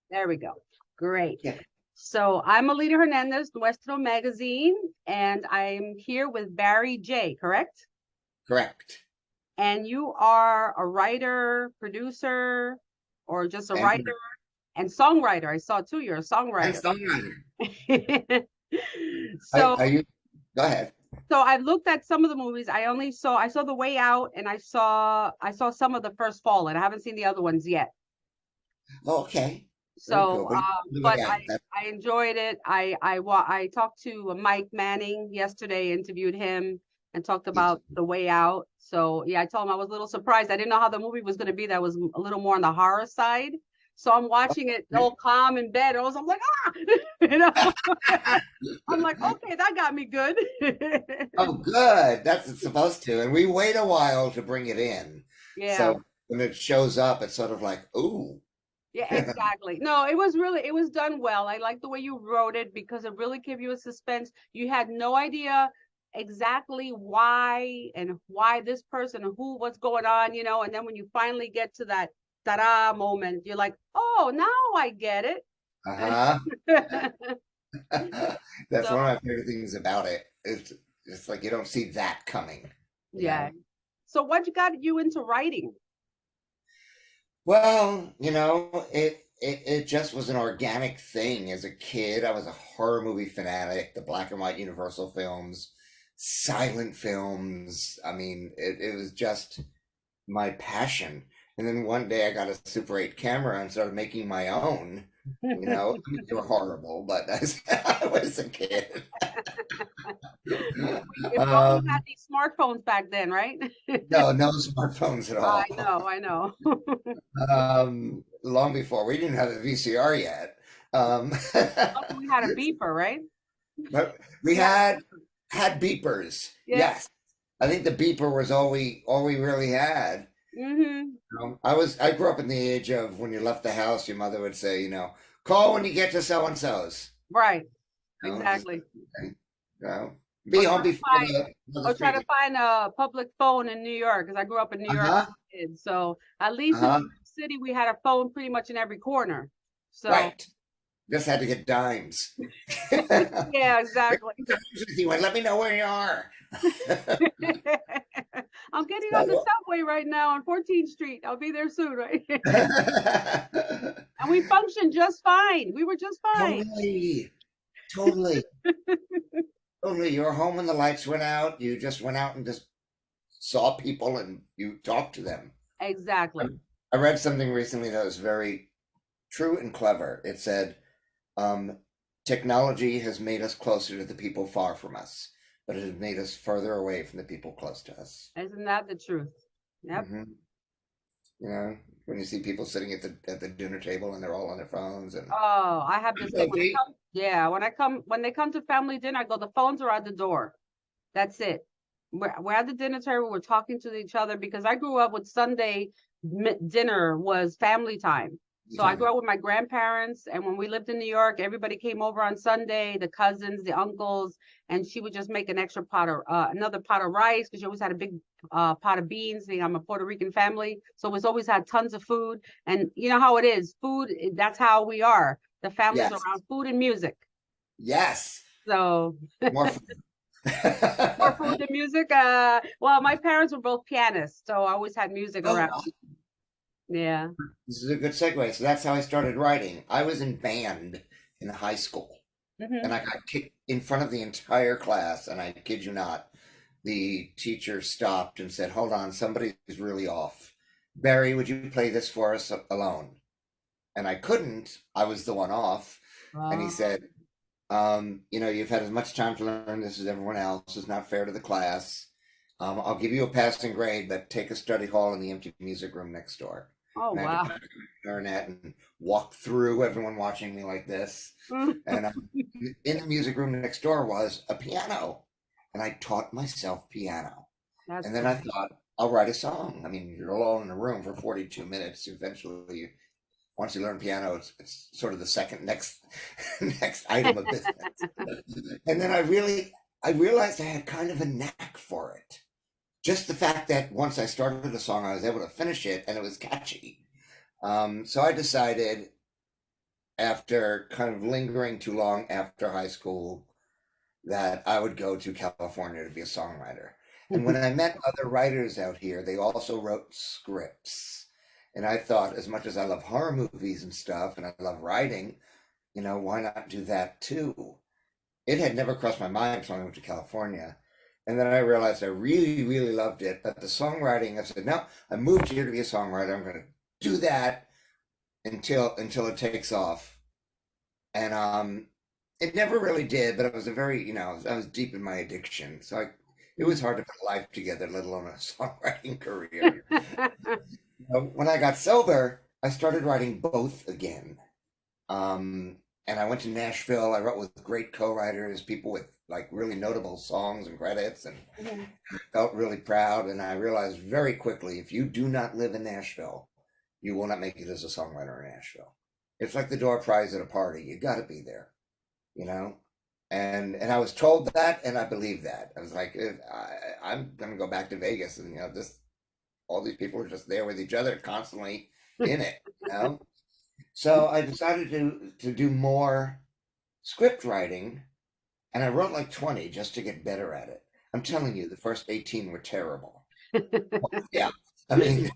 There we go. Great. Yeah. So I'm Alida Hernandez, Nuestro Magazine, and I'm here with Barry J, correct? Correct. And you are a writer, producer, or just a writer and songwriter. I saw too, you're a songwriter. So go ahead. So I looked at some of the movies. I saw The Way Out, and I saw some of The First Fallen. I haven't seen the other ones yet. Okay. So, cool. but I enjoyed it. I talked to Mike Manning yesterday, interviewed him, and talked about The Way Out. So yeah, I told him I was a little surprised. I didn't know how the movie was going to be. That was a little more on the horror side. So I'm watching it all calm in bed. I'm like, you know. I'm like, okay, that got me good. Oh, good. That's supposed to. And we wait a while to bring it in. Yeah. So when it shows up, it's sort of like, ooh. Yeah, exactly. No, it was done well. I like the way you wrote it because it really gave you a suspense. You had no idea exactly why this person and what's going on, you know, and then when you finally get to that ta-da moment, you're like, oh, now I get it. Uh-huh. That's one of my favorite things about it. It's like you don't see that coming. Yeah. So what got you into writing? Well, it just was an organic thing. As a kid, I was a horror movie fanatic, the black and white Universal films, silent films. I mean, it was just my passion. And then one day I got a Super 8 camera and started making my own. I mean, they were horrible, but I was a kid. You had these smartphones back then, right? No smartphones at all. I know. Long before we didn't have a VCR yet. We had a beeper, right? But we had beepers. Yes. I think the beeper was all we really had. Mm-hmm. I grew up in the age of when you left the house, your mother would say, call when you get to so and so's. Right. Exactly. Be home before I'll try to find a public phone in New York because I grew up in New York. So at least in New York City, we had a phone pretty much in every corner. So right. Just had to get dimes. Yeah, exactly. Let me know where you are. I'm getting on the subway right now on 14th Street. I'll be there soon, right? And we functioned just fine. We were just fine. Totally. Totally. You were home when the lights went out. You just went out and just saw people and you talked to them. Exactly. I read something recently that was very true and clever. It said, technology has made us closer to the people far from us, but it has made us further away from the people close to us. Isn't that the truth? Yep. Mm-hmm. When you see people sitting at the dinner table and they're all on their phones and I have this thing. When they come to family dinner, I go, the phones are at the door. That's it. We're at the dinner table, we're talking to each other because I grew up with Sunday dinner was family time. So I grew up with my grandparents, and when we lived in New York, everybody came over on Sunday, the cousins, the uncles, and she would just make an extra another pot of rice because she always had a big pot of beans. I'm a Puerto Rican family, so we always had tons of food. And you know how it is, food, that's how we are. The family's around food and music. Yes. So more food. More food than music. Well, my parents were both pianists, so I always had music around. Yeah. This is a good segue. So that's how I started writing. I was in band in high school, and I got kicked in front of the entire class. And I kid you not, the teacher stopped and said, "Hold on, somebody's really off. Barry, would you play this for us alone?" And I couldn't. I was the one off. And he said, you've had as much time to learn this as everyone else. It's not fair to the class. I'll give you a passing grade, but take a study hall in the empty music room next door. Oh, and wow. I had to learn that and walk through everyone watching me like this. And in the music room next door was a piano. And I taught myself piano. And then I thought, I'll write a song. I mean, you're alone in a room for 42 minutes. Eventually, once you learn piano, it's sort of the next item of business. And then I realized I had kind of a knack for it. Just the fact that once I started a song, I was able to finish it and it was catchy. So I decided, after kind of lingering too long after high school, that I would go to California to be a songwriter. And when I met other writers out here, they also wrote scripts. And I thought, as much as I love horror movies and stuff, and I love writing, why not do that too? It had never crossed my mind until I went to California. And then I realized I really, really loved it. But the songwriting, I said, no, I moved here to be a songwriter. I'm going to do that until it takes off. And it never really did, but it was a very, I was deep in my addiction. So it was hard to put life together, let alone a songwriting career. When I got sober, I started writing both again. And I went to Nashville. I wrote with great co-writers, people with like really notable songs and credits, and I felt really proud. And I realized very quickly, if you do not live in Nashville, you will not make it as a songwriter in Nashville. It's like the door prize at a party. You got to be there, And I was told that, and I believed that. I was like, I'm going to go back to Vegas, and all these people are just there with each other, constantly in it. So I decided to do more script writing, and I wrote like 20 just to get better at it. I'm telling you, the first 18 were terrible. Yeah. I mean,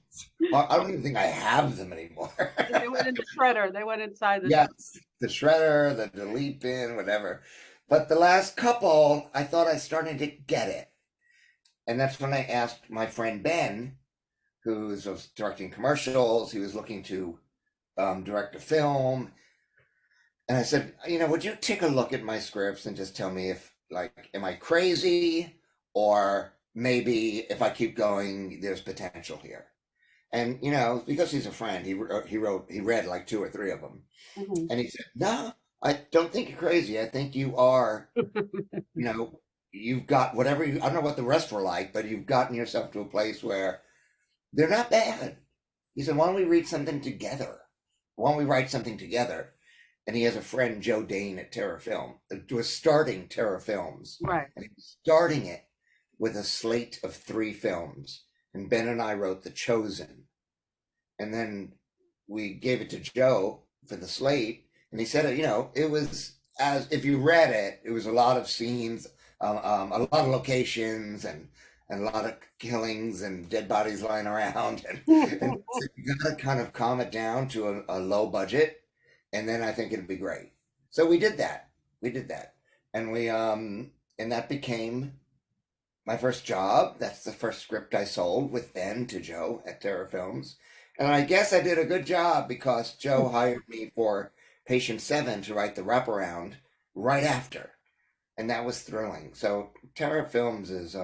I don't even think I have them anymore. They went in the shredder. They went inside the Yes, the shredder, the delete bin, whatever. But the last couple, I thought I started to get it. And that's when I asked my friend Ben, who was directing commercials. He was looking to direct a film. And I said, would you take a look at my scripts and just tell me if, am I crazy? Or maybe if I keep going, there's potential here. And, because he's a friend, he read like 2 or 3 of them. And he said, no, I don't think you're crazy. I think you are, you've got whatever I don't know what the rest were like, but you've gotten yourself to a place where they're not bad. He said, why don't we read something together? Why don't we write something together? And he has a friend, Joe Dane at Terra Film, was starting Terra Films. Right. And he was starting it with a slate of 3 films. And Ben and I wrote The Chosen. And then we gave it to Joe for the slate. And he said, it was, as if you read it, it was a lot of scenes, a lot of locations, and a lot of killings and dead bodies lying around. And so you got to kind of calm it down to a low budget. And then I think it'd be great. So we did that. And and that became my first job. That's the first script I sold with Ben to Joe at Terra Films. And I guess I did a good job because Joe hired me for Patient 7 to write the wraparound right after. And that was thrilling. So Terra Films is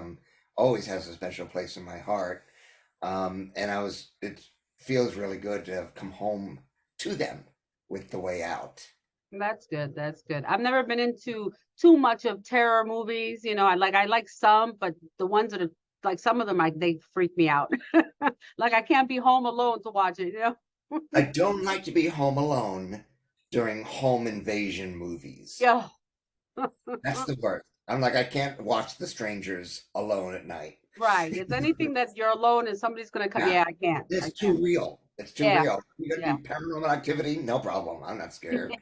always has a special place in my heart. And it feels really good to have come home to them with The Way Out. That's good. I've never been into too much of terror movies. I like some, but the ones that are like, some of them, they freak me out. Like I can't be home alone to watch it. I don't like to be home alone during home invasion movies. Yeah. That's the worst. I'm like, I can't watch The Strangers alone at night. Right. It's anything that you're alone and somebody's going to come. Yeah, I can't. It's too real. It's too real. You're going to be paranormal activity? No problem. I'm not scared.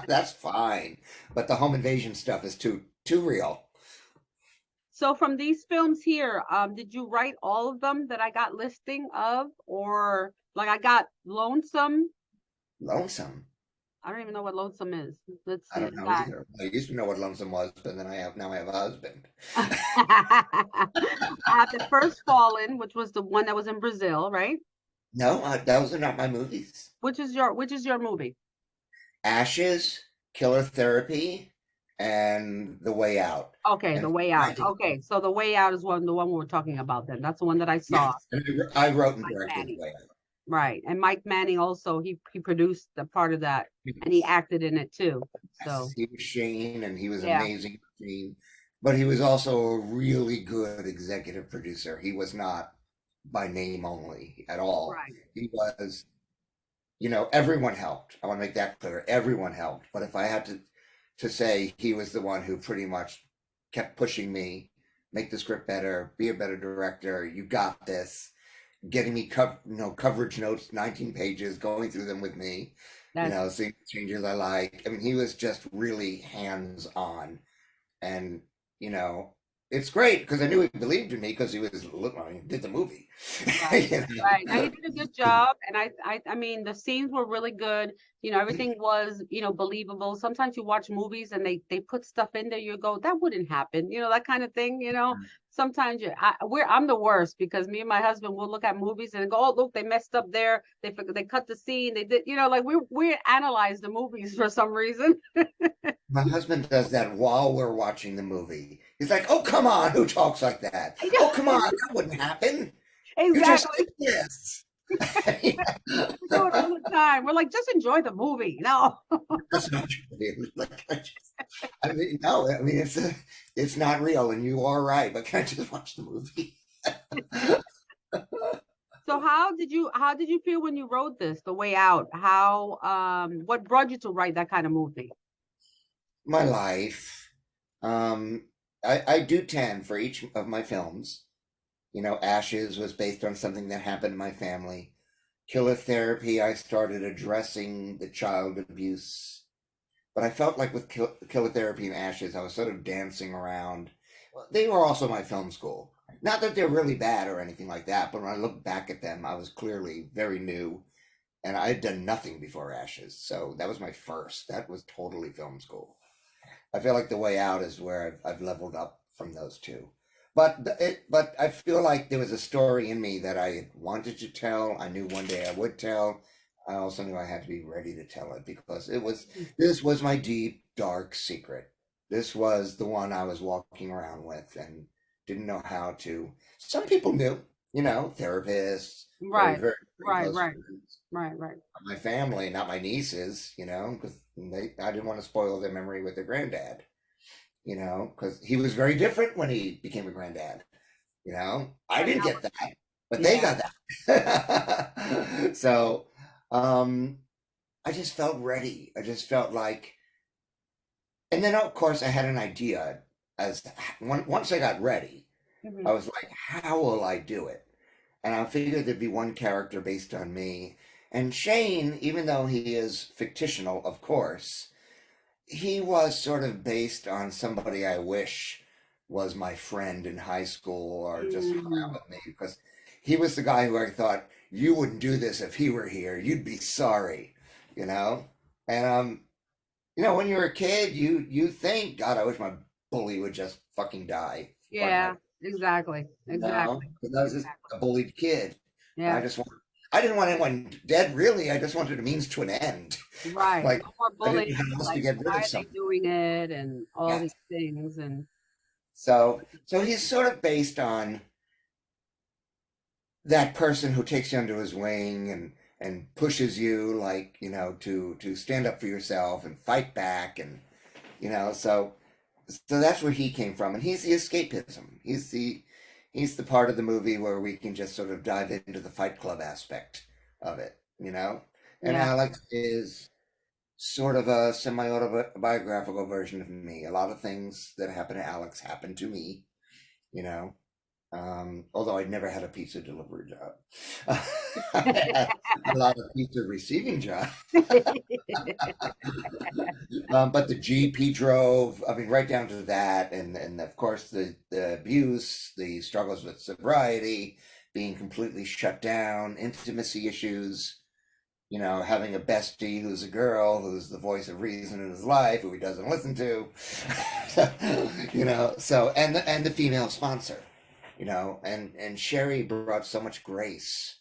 That's fine. But the home invasion stuff is too real. So from these films here, did you write all of them that I got listing of? Or like I got Lonesome? Lonesome? I don't even know what Lonesome is. Let's see. I don't know either. I used to know what Lonesome was, but then now I have a husband. I have The First Fallen, which was the one that was in Brazil, right? No, those are not my movies. Which is your movie? Ashes, Killer Therapy, and The Way Out. Okay, The Way Out. Okay, so The Way Out is the one we were talking about then. That's the one that I saw. Yes. I wrote and directed The Way Out. Right, and Mike Manning also, he produced the part of that, and he acted in it too. So he was Shane, and he was amazing, Shane. But he was also a really good executive producer. He was not by name only at all. Right. He was, everyone helped. I want to make that clear. Everyone helped. But if I had to say, he was the one who pretty much kept pushing me, make the script better, be a better director. You got this. getting me coverage notes, 19 pages, going through them with me, seeing changes I like. I mean, he was just really hands on, and you know, it's great because I knew he believed in me because he did the movie. Right. Right. Now he did a good job, and I mean the scenes were really good. Everything was believable. Sometimes you watch movies and they put stuff in there, you go, that wouldn't happen, that kind of thing. Sometimes I'm the worst because me and my husband will look at movies and go, oh look, they messed up there. They cut the scene. They did, like we analyze the movies for some reason. My husband does that while we're watching the movie. He's like, "Oh, come on, who talks like that? Oh, come on, that wouldn't happen. You just Exactly. like this." We do it all the time. We're like, just enjoy the movie. No. That's not true. I mean, no, I mean it's not real, and you are right. But can I just watch the movie? So how did you feel when you wrote this, The Way Out? What brought you to write that kind of movie? My life. I do 10 for each of my films. Ashes was based on something that happened in my family. Killer Therapy, I started addressing the child abuse. But I felt like with Killer Therapy and Ashes, I was sort of dancing around. They were also my film school. Not that they're really bad or anything like that, but when I look back at them, I was clearly very new and I had done nothing before Ashes. So that was my first. That was totally film school. I feel like The Way Out is where I've leveled up from those two. But I feel like there was a story in me that I wanted to tell. I knew one day I would tell. I also knew I had to be ready to tell it because this was my deep, dark secret. This was the one I was walking around with and didn't know how to. Some people knew, therapists, Right. very Right. close Right. friends. Right. Right. My family, not my nieces, because I didn't want to spoil their memory with their granddad, because he was very different when he became a granddad. I didn't get that, but they got that. So, I just felt ready. I just felt like, and then of course I had an idea once I got ready, I was like, how will I do it? And I figured there'd be one character based on me. And Shane, even though he is fictional, of course, he was sort of based on somebody I wish was my friend in high school or just hung out with me because he was the guy who I thought you wouldn't do this if he were here. You'd be sorry, you know? And when you're a kid, you think, God, I wish my bully would just fucking die. Yeah, exactly. Exactly. Because I was just a bullied kid. Yeah. I didn't want anyone dead, really. I just wanted a means to an end. Right. Like, No more I didn't bullying. have to Like, get rid why of are they someone. doing it and all Yeah. these things and So he's sort of based on that person who takes you under his wing and pushes you, like, to stand up for yourself and fight back, and so that's where he came from, and he's the escapism. He's the part of the movie where we can just sort of dive into the Fight Club aspect of it, And yeah. Alex is sort of a semi-autobiographical version of me. A lot of things that happen to Alex happened to me, you know. Although I'd never had a pizza delivery job. I had a lot of pizza receiving jobs. But the Jeep he drove, I mean, right down to that, and of course the abuse, the struggles with sobriety, being completely shut down, intimacy issues, having a bestie who's a girl, who's the voice of reason in his life, who he doesn't listen to, so and the female sponsor, and Sherri brought so much grace.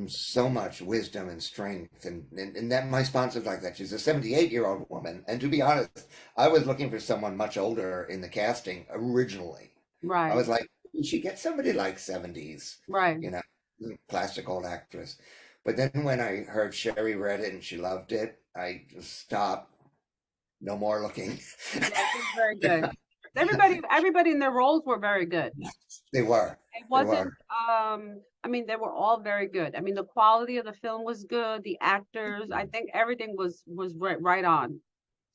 So much wisdom and strength, and that my sponsor's like that. She's a 78-year-old woman, and to be honest, I was looking for someone much older in the casting originally. Right. I was like, we should get somebody like 70s, Right. classic old actress. But then when I heard Sherri read it and she loved it, I just stopped. No more looking. Yeah, it was very good. Everybody in their roles were very good. They were. It wasn't, I mean, they were all very good. I mean, the quality of the film was good. The actors, I think everything was right on.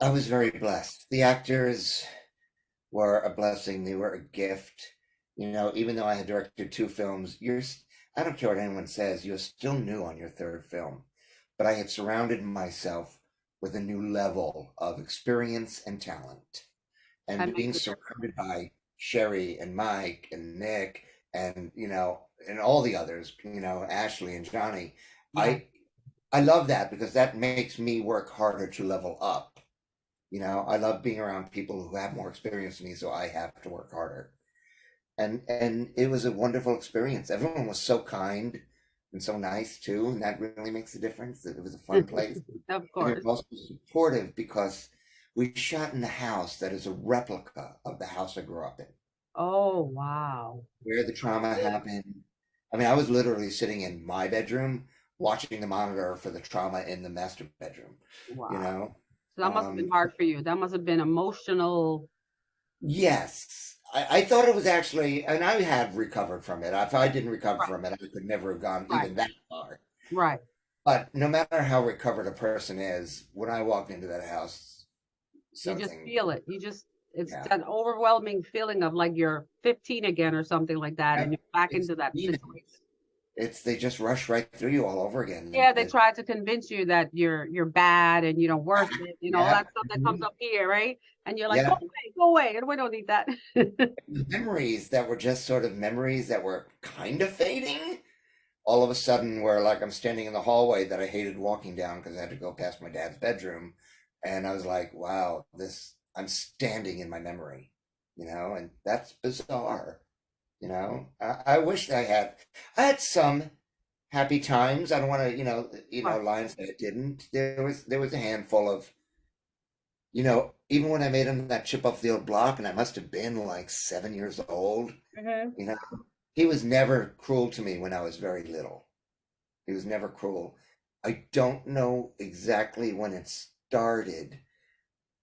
I was very blessed. The actors were a blessing. They were a gift. Even though I had directed 2 films, I don't care what anyone says, you're still new on your third film. But I had surrounded myself with a new level of experience and talent. And being surrounded by Sherri and Mike and Nick and, and all the others, Ashleigh and Jonny, Yeah. I love that because that makes me work harder to level up. I love being around people who have more experience than me, so I have to work harder. And it was a wonderful experience. Everyone was so kind and so nice too, and that really makes a difference. It was a fun place. Of And they course. were also supportive because we shot in the house that is a replica of the house I grew up in, Oh, wow. where the trauma happened. I mean, I was literally sitting in my bedroom watching the monitor for the trauma in the master bedroom, Wow. you know? So that must have been hard for you. That must have been emotional. Yes. I thought it was actually, and I had recovered from it. If I didn't recover from it, I could never have gone even that far. Right. But no matter how recovered a person is, when I walked into that house, you just feel it. It's that overwhelming feeling of like you're 15 again or something like that, and you're back into that situation. They just rush right through you all over again. Yeah, they try to convince you that you're bad and you don't worth it, all that stuff that comes up here, right? And you're like, go away, and we don't need that. Memories that were just sort of memories that were kind of fading, all of a sudden where like I'm standing in the hallway that I hated walking down because I had to go past my dad's bedroom, and I was like, wow, I'm standing in my memory, and that's bizarre. I wish I had some happy times. I don't want to, lines that I didn't. There was a handful of, even when I made him that chip off the old block, and I must have been like 7 years old, he was never cruel to me when I was very little. He was never cruel. I don't know exactly when it started,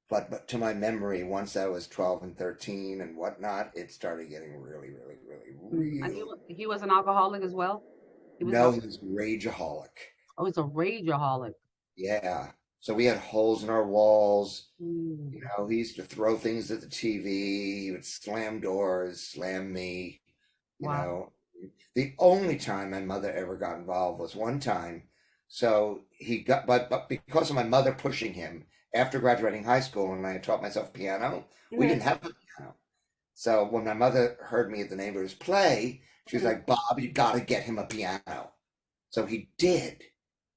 but to my memory, once I was 12 and 13 and whatnot, it started getting really, really, really And real. he was an alcoholic as well? He was a rageaholic. Oh, he's a rageaholic. Yeah. So we had holes in our walls. Mm. He used to throw things at the TV. He would slam doors, slam me. Wow. The only time my mother ever got involved was one time. So he got, but because of my mother pushing him after graduating high school, and I had taught myself piano, we didn't have a piano. So when my mother heard me at the neighbor's play, she was like, Bob, you got to get him a piano. So he did.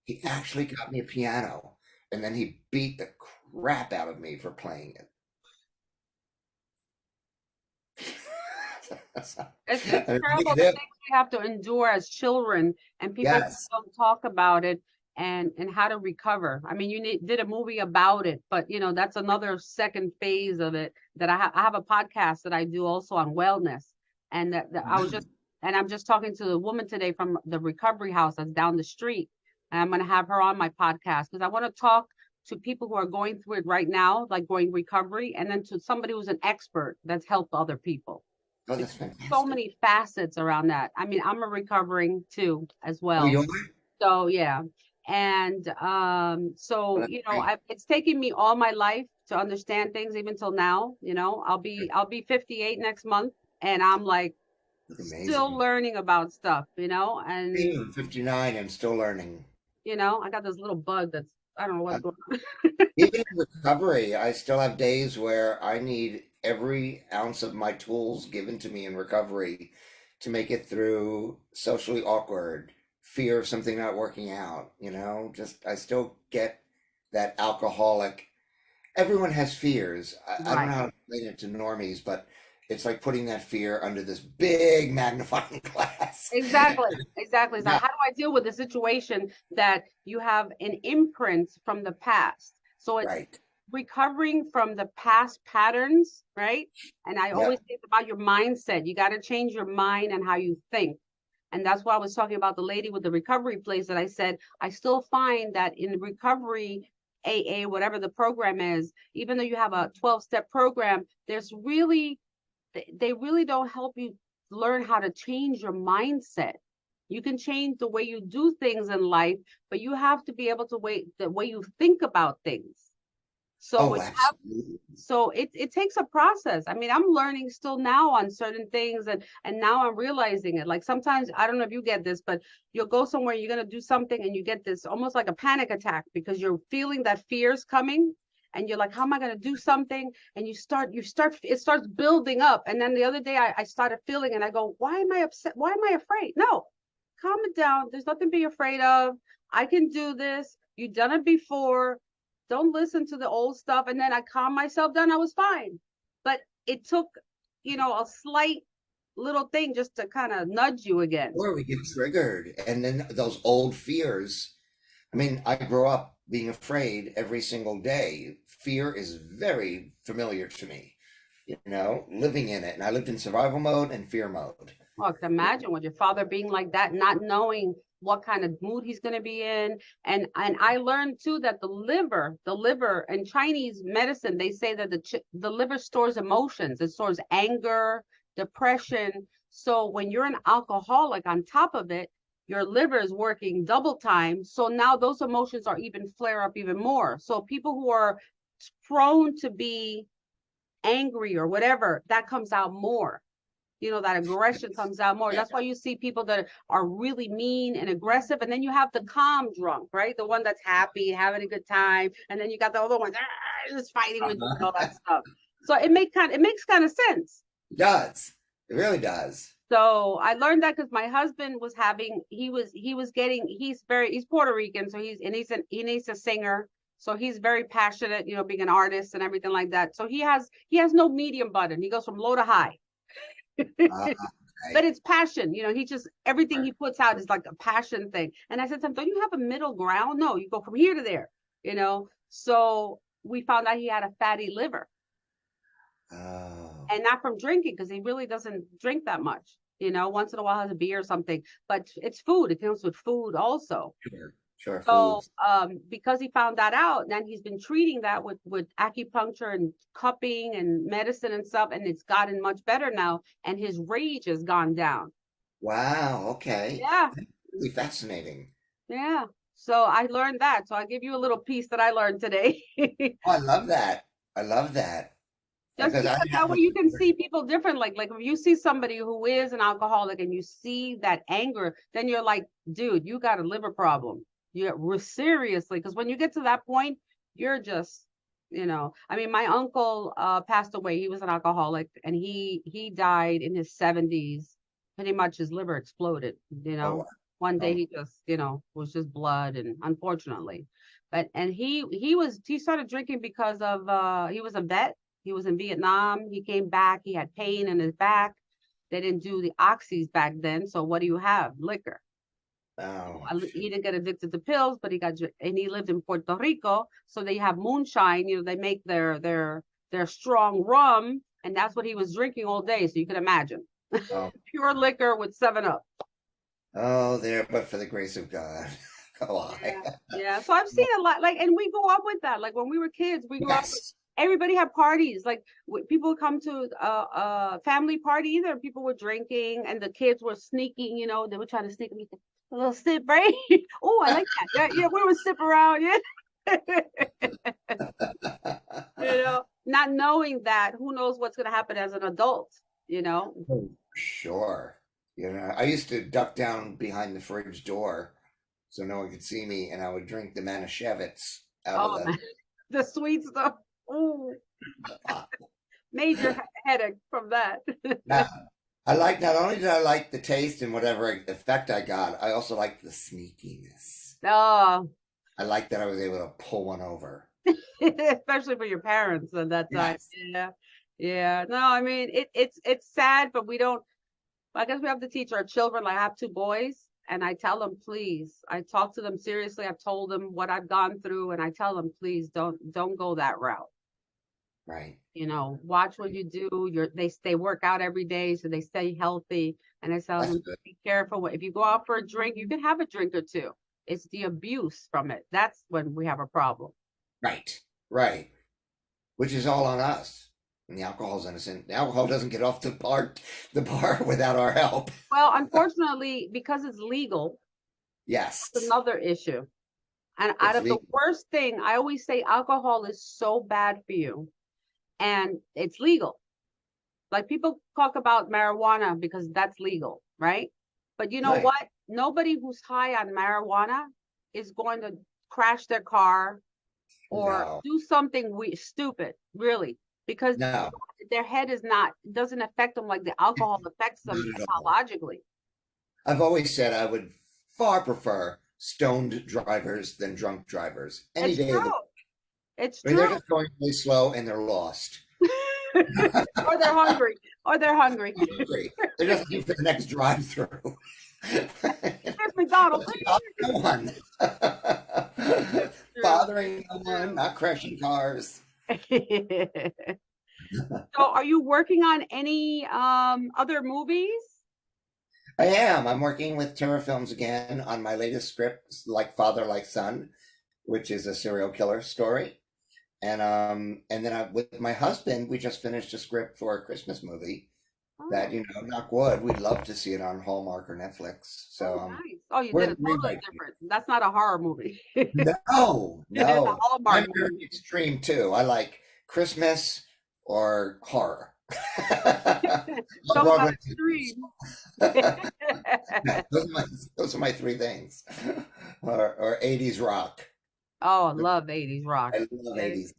He actually got me a piano, and then he beat the crap out of me for playing it. It's terrible the things we have to endure as children, and people don't talk about it and how to recover. I mean, you did a movie about it, but that's another second phase of it. That I have a podcast that I do also on wellness, and that I'm just talking to a woman today from the recovery house that's down the street, and I'm going to have her on my podcast because I want to talk to people who are going through it right now, like going recovery, and then to somebody who's an expert that's helped other people. Oh, that's fantastic. So many facets around that. I mean, I'm a recovering too as well. Oh, you are? So yeah. And so it's taken me all my life to understand things, even till now. I'll be 58 next month, and I'm like still learning about stuff, and I'm 59 and still learning. I got this little bug that's I don't know what's going on. Even in recovery, I still have days where I need every ounce of my tools given to me in recovery to make it through socially awkward, fear of something not working out, I still get that alcoholic. Everyone has fears. I don't know how to explain it to normies, but it's like putting that fear under this big magnifying glass. Exactly. So how do I deal with the situation that you have an imprint from the past? So it's recovering from the past patterns, right? And I always think about your mindset. You got to change your mind and how you think. And that's why I was talking about the lady with the recovery place that I said, I still find that in recovery, AA, whatever the program is, even though you have a 12-step program, they really don't help you learn how to change your mindset. You can change the way you do things in life, but you have to be able to the way you think about things. So absolutely. So it takes a process. I mean, I'm learning still now on certain things, and now I'm realizing it. Like sometimes, I don't know if you get this, but you'll go somewhere, you're gonna do something, and you get this almost like a panic attack because you're feeling that fear's coming, and you're like, how am I gonna do something? And it starts building up. And then the other day, I started feeling, and I go, why am I upset? Why am I afraid? No, calm it down. There's nothing to be afraid of. I can do this. You've done it before. Don't listen to the old stuff. And then I calmed myself down. I was fine. But it took, a slight little thing just to kind of nudge you again. Or we get triggered. And then those old fears. I mean, I grew up being afraid every single day. Fear is very familiar to me, living in it. And I lived in survival mode and fear mode. Well, I can imagine with your father being like that, not knowing what kind of mood he's going to be in. And I learned too that the liver in Chinese medicine, they say that the liver stores emotions. It stores anger, depression. So when you're an alcoholic on top of it, your liver is working double time. So now those emotions are even flare up even more. So people who are prone to be angry or whatever, that comes out more. That aggression comes out more. That's why you see people that are really mean and aggressive. And then you have the calm drunk, right? The one that's happy, having a good time. And then you got the other one just fighting with you and all that stuff. So it makes kind of sense. It does. It really does. So I learned that because my husband was he's Puerto Rican. So he's a singer. So he's very passionate, being an artist and everything like that. So he has no medium button. He goes from low to high. Okay. But it's passion, he just everything he puts out is like a passion thing. And I said to him, don't you have a middle ground? No, you go from here to there, So we found out he had a fatty liver. And not from drinking, because he really doesn't drink that much, once in a while has a beer or something, but it's food. It comes with food also. Sure. So because he found that out, then he's been treating that with acupuncture and cupping and medicine and stuff, and it's gotten much better now, and his rage has gone down. Wow, okay. Yeah. That's really fascinating. Yeah. So I learned that. So I'll give you a little piece that I learned today. I love that. Just because that way you can see people different. Like if you see somebody who is an alcoholic and you see that anger, then you're like, dude, you got a liver problem. Seriously, because when you get to that point, you're just, I mean, my uncle passed away. He was an alcoholic, and he died in his 70s. Pretty much his liver exploded, One day he just, was just blood, and unfortunately. And he started drinking because of he was a vet. He was in Vietnam. He came back. He had pain in his back. They didn't do the oxys back then. So what do you have? Liquor. Oh, he didn't get addicted to pills, but he lived in Puerto Rico, so they have moonshine. They make their strong rum, and that's what he was drinking all day. So you can imagine, pure liquor with 7-Up. Oh, but for the grace of God, go on. Yeah. So I've seen a lot, and we grew up with that. Like when we were kids, we grew up with, everybody had parties. Like people would come to a family party, either people were drinking, and the kids were sneaking. They were trying to sneak me. A little sip, right? Oh, I like that. Yeah, we would sip around, not knowing that, who knows what's going to happen as an adult, Sure. I used to duck down behind the fridge door so no one could see me, and I would drink the Manischewitz out of the sweet stuff. Ooh. Major headache from that. Not only did I like the taste and whatever effect I got, I also liked the sneakiness. Oh. I liked that I was able to pull one over. Especially for your parents at that time. Yes. Yeah. No, I mean, it's sad, but I guess we have to teach our children. Like I have 2 boys, and I tell them, please, I talk to them seriously. I've told them what I've gone through, and I tell them, please don't go that route. Right. Watch what you do. They work out every day, so they stay healthy. And I tell them, be careful. If you go out for a drink, you can have a drink or 2. It's the abuse from it. That's when we have a problem. Right. Which is all on us. And the alcohol's innocent. The alcohol doesn't get off the bar without our help. Well, unfortunately, because it's legal. Yes. It's another issue. And out of the worst thing, I always say alcohol is so bad for you, and it's legal. Like people talk about marijuana because that's legal, right? But you know what? Nobody who's high on marijuana is going to crash their car or do something stupid, really, because their head doesn't affect them like the alcohol affects them psychologically. I've always said I would far prefer stoned drivers than drunk drivers any day of the week. It's true. They're just going really slow and they're lost. Or they're hungry. They're just looking for the next drive-through. There's McDonald's. No one. Bothering no one, not crashing cars. So are you working on any other movies? I am. I'm working with Terror Films again on my latest script, Like Father, Like Son, which is a serial killer story. And then with my husband, we just finished a script for a Christmas movie that, knock wood, we'd love to see it on Hallmark or Netflix. So nice. You did it totally different. That's not a horror movie. No. I'm very extreme too. I like Christmas or horror. So extreme. Those are my three things. Or 80s rock. Oh, I love 80s rock. I love 80s.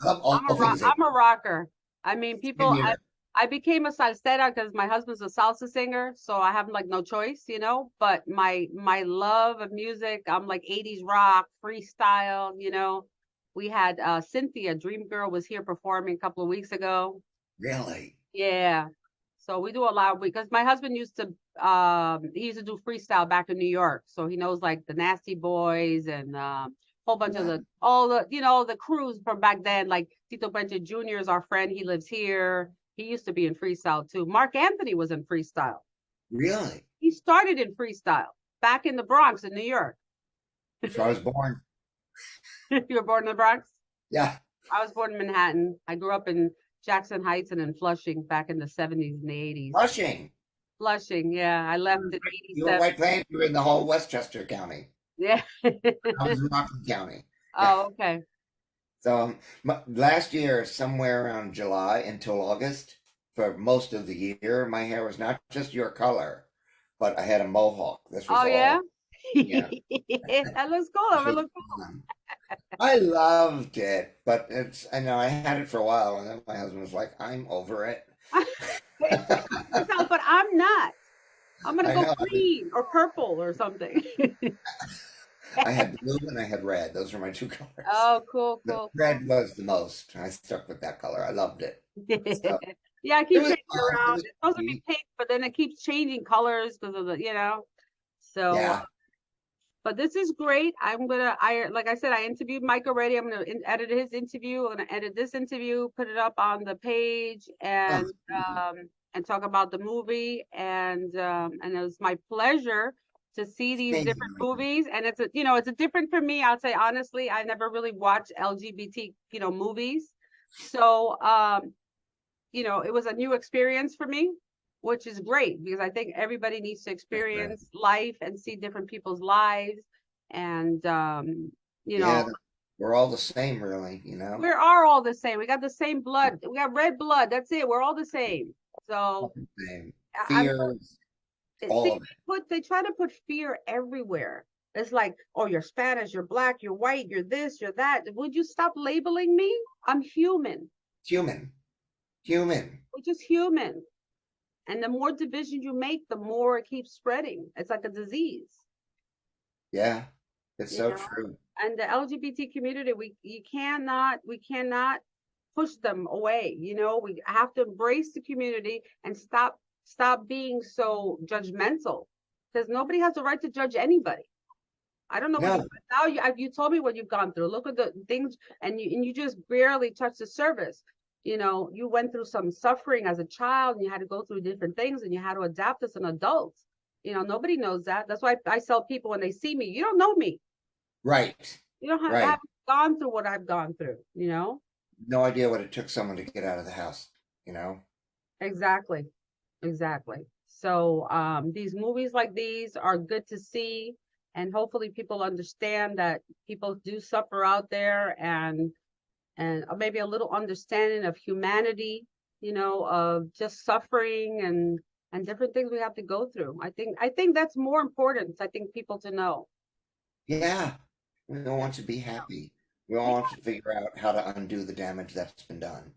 I'm a rocker. I mean, I became a salsera because my husband's a salsa singer, so I have like no choice, but my love of music, I'm like 80s rock, freestyle, We had Cynthia Dream Girl was here performing a couple of weeks ago. Really? Yeah. So we do a lot because my husband used to do freestyle back in New York, so he knows like the Nasty Boys and whole bunch of the crews from back then, like Tito Puente Jr. is our friend. He lives here. He used to be in freestyle too. Mark Anthony was in freestyle. Really? He started in freestyle back in the Bronx in New York. So I was born. You were born in the Bronx? Yeah. I was born in Manhattan. I grew up in Jackson Heights and in Flushing back in the 70s and the 80s. Flushing, yeah. I left in 87. You were White Plains, you were in the whole Westchester County. Yeah. I was in Rockland County. Oh, okay. So last year, somewhere around July until August, for most of the year, my hair was not just your color, but I had a mohawk. This was yeah? That looks cool. I loved it, but I know I had it for a while, and then my husband was like, "I'm over it." But I'm not. I'm gonna go green or purple or something. I had blue and I had red. Those were my two colors. Oh, cool. Red was the most. I stuck with that color. I loved it. So, yeah, I keep changing around. It's supposed to be pink, but then it keeps changing colors because of the, So, yeah. But this is great. Like I said, I interviewed Mike already. I'm gonna edit his interview. I'm gonna edit this interview, put it up on the page, and talk about the movie. And it was my pleasure to see these different movies. And it's a different for me. I'll say honestly, I never really watched LGBT, movies. So it was a new experience for me, which is great because I think everybody needs to experience life and see different people's lives. And, yeah, we're all the same, really, We are all the same. We got the same blood. We got red blood. That's it. We're all the same. So, fear, they try to put fear everywhere. It's like, oh, you're Spanish, you're Black, you're white, you're this, you're that. Would you stop labeling me? I'm human. Human. We're just human. And the more division you make, the more it keeps spreading. It's like a disease. Yeah, it's so true. And the LGBT community, we cannot push them away. We have to embrace the community and stop being so judgmental, because nobody has the right to judge anybody. I don't know. Now you told me what you've gone through. Look at the things, and you just barely touched the surface. You went through some suffering as a child, and you had to go through different things, and you had to adapt as an adult. Nobody knows that. That's why I tell people when they see me, you don't know me. Right. You don't have gone through what I've gone through, No idea what it took someone to get out of the house, Exactly. So these movies like these are good to see. and hopefully people understand that people do suffer out there, and maybe a little understanding of humanity, of just suffering and different things we have to go through. I think that's more important. I think people to know. Yeah. We all want to be happy. We all want to figure out how to undo the damage that's been done.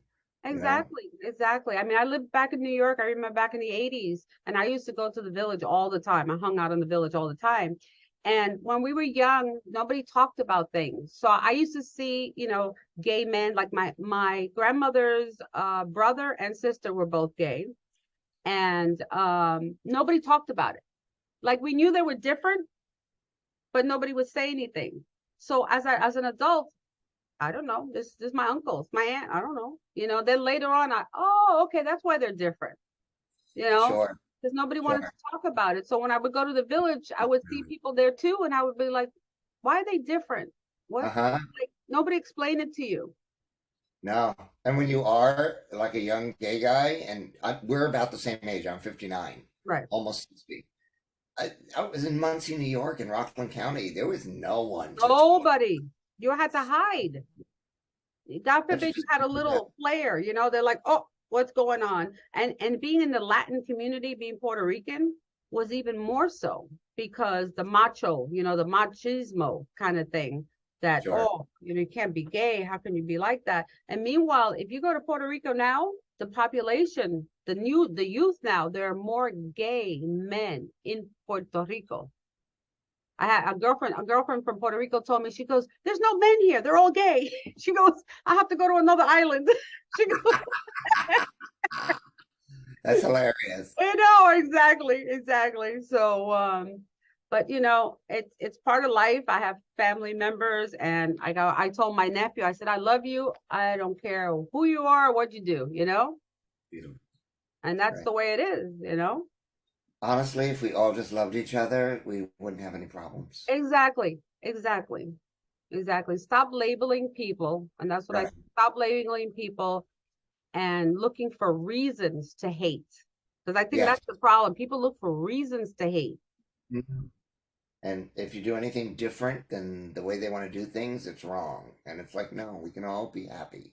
Exactly, exactly. I mean, I lived back in New York. I remember back in the 80s, and I used to go to the village all the time. I hung out in the village all the time. And when we were young, nobody talked about things. So I used to see, gay men, like my grandmother's brother and sister were both gay. And nobody talked about it. Like, we knew they were different, but nobody would say anything. So as an adult, I don't know. This is my uncle, it's my aunt. I don't know. Then later on, okay, that's why they're different. Sure. Because nobody wanted to talk about it. So when I would go to the village, I would see people there too, and I would be like, why are they different? What? Like, nobody explained it to you. No. And when you are like a young gay guy, and we're about the same age, I'm 59, right? Almost 60. I was in Muncie, New York, in Rockland County. There was no one. Nobody. You had to hide. God forbid you had a little flare, they're like, oh, what's going on? And being in the Latin community, being Puerto Rican, was even more so, because the macho, the machismo kind of thing, that, you can't be gay. How can you be like that? And meanwhile, if you go to Puerto Rico now, the population, the youth now, there are more gay men in Puerto Rico. I had a girlfriend from Puerto Rico told me, she goes, there's no men here. They're all gay. She goes, I have to go to another island. She goes, that's hilarious. I know, exactly. So, but it's part of life. I have family members, and I told my nephew, I said, I love you. I don't care who you are, or what you do, Beautiful. And that's the way it is, Honestly, if we all just loved each other, we wouldn't have any problems. Exactly. Stop labeling people. And that's what I stop labeling people and looking for reasons to hate. Because I think that's the problem. People look for reasons to hate. Mm-hmm. And if you do anything different than the way they want to do things, it's wrong. And it's like, no, we can all be happy.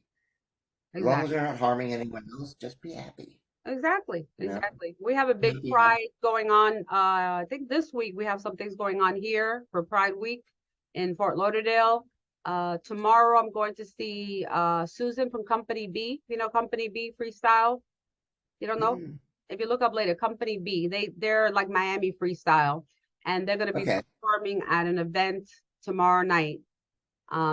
As long as they're not harming anyone else, just be happy. Exactly. We have a big Pride going on. I think this week we have some things going on here for Pride Week in Fort Lauderdale. Tomorrow I'm going to see Susan from Company B. Company B Freestyle. You don't know? If you look up later, Company B, they're like Miami Freestyle, and they're going to be performing at an event tomorrow night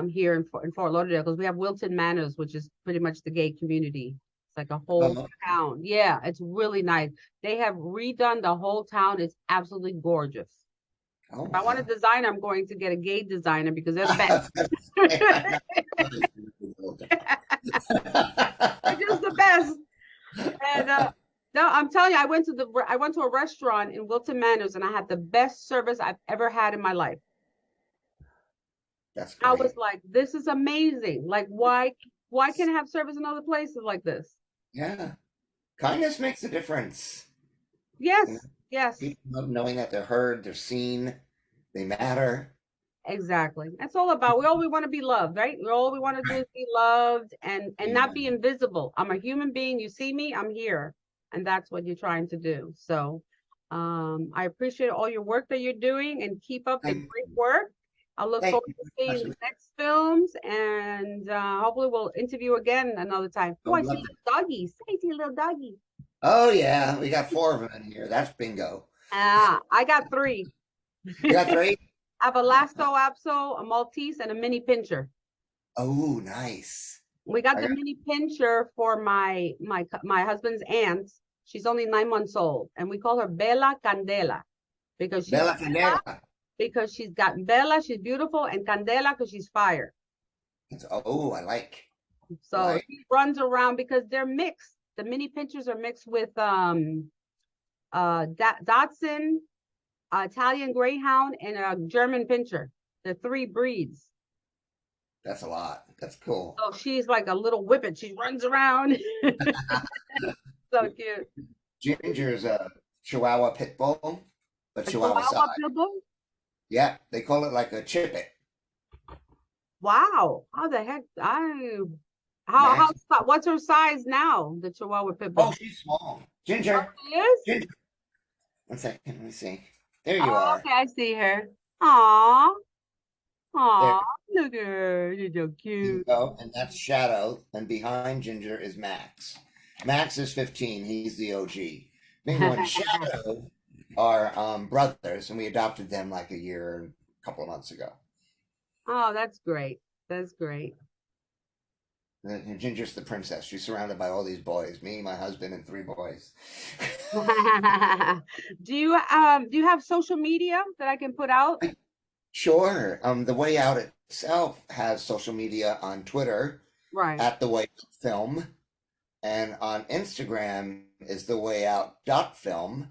here in Fort Lauderdale, because we have Wilton Manors, which is pretty much the gay community. Like a whole town. Yeah, it's really nice. They have redone the whole town. It's absolutely gorgeous. If I want a designer, I'm going to get a gay designer, because they're the best. They're just the best. And no, I'm telling you, I went to a restaurant in Wilton Manors, and I had the best service I've ever had in my life. That's great. I was like, this is amazing. Like, why can't I have service in other places like this? Yeah. Kindness makes a difference. Yes. Yes. People love knowing that they're heard, they're seen, they matter. Exactly. That's all about. We want to be loved, right? All we want to do is be loved and not be invisible. I'm a human being. You see me, I'm here. And that's what you're trying to do. So I appreciate all your work that you're doing, and keep up the great work. I look forward to seeing the next films, and hopefully we'll interview again another time. Oh, I see little doggies. I see a little doggy. Oh, yeah. We got 4 of them in here. That's bingo. I got 3. You got 3? I have a Lasto Apso, a Maltese, and a mini pincher. Oh, nice. We got the mini pincher for my husband's aunt. She's only 9 months old, and we call her Bella Candela because she's got Bella, she's beautiful, and Candela because she's fire. I like. So she runs around because they're mixed. The mini pinchers are mixed with Dachshund, Italian Greyhound, and a German Pinscher. The 3 breeds. That's a lot. That's cool. So she's like a little whippet. She runs around. So cute. Ginger's a Chihuahua pit bull, but Chihuahua side. Pit bull? Yeah, they call it like a chip it. Wow. How the heck? Max. What's her size now? The Chihuahua pit Oh, bull. she's small. Oh, Ginger. she is? Ginger. One second. Let me see. There you Oh, are. okay, I see her. Aw, There aw, look at her. You're so you cute. go. And that's Shadow. And behind Ginger is Max. Max is 15. He's the OG. Bingo and Shadow are brothers, and we adopted them like a couple of months ago. Oh, that's great. That's great. And Ginger's the princess. She's surrounded by all these boys. Me, my husband, and 3 boys. Do you have social media that I can put out? Sure. The Way Out itself has social media on Twitter Right. at The Way Out Film, and on Instagram is The Way Out dot film.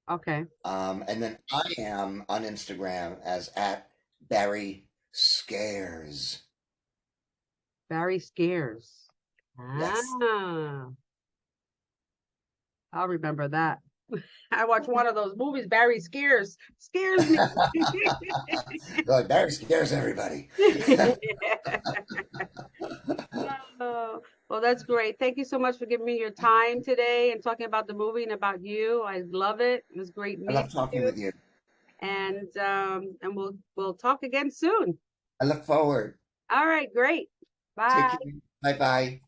Okay. And then I am on Instagram as at Barry Scares. Barry Scares. Yes. Ah, I'll remember that. I watched one of those movies, Barry scares me. Like Barry scares everybody. Oh, well, that's great. Thank you so much for giving me your time today and talking about the movie and about you. I love it. It was great I love meeting talking you. with you. And we'll talk again soon. I look forward. All right, great. Take Bye. care. Bye bye.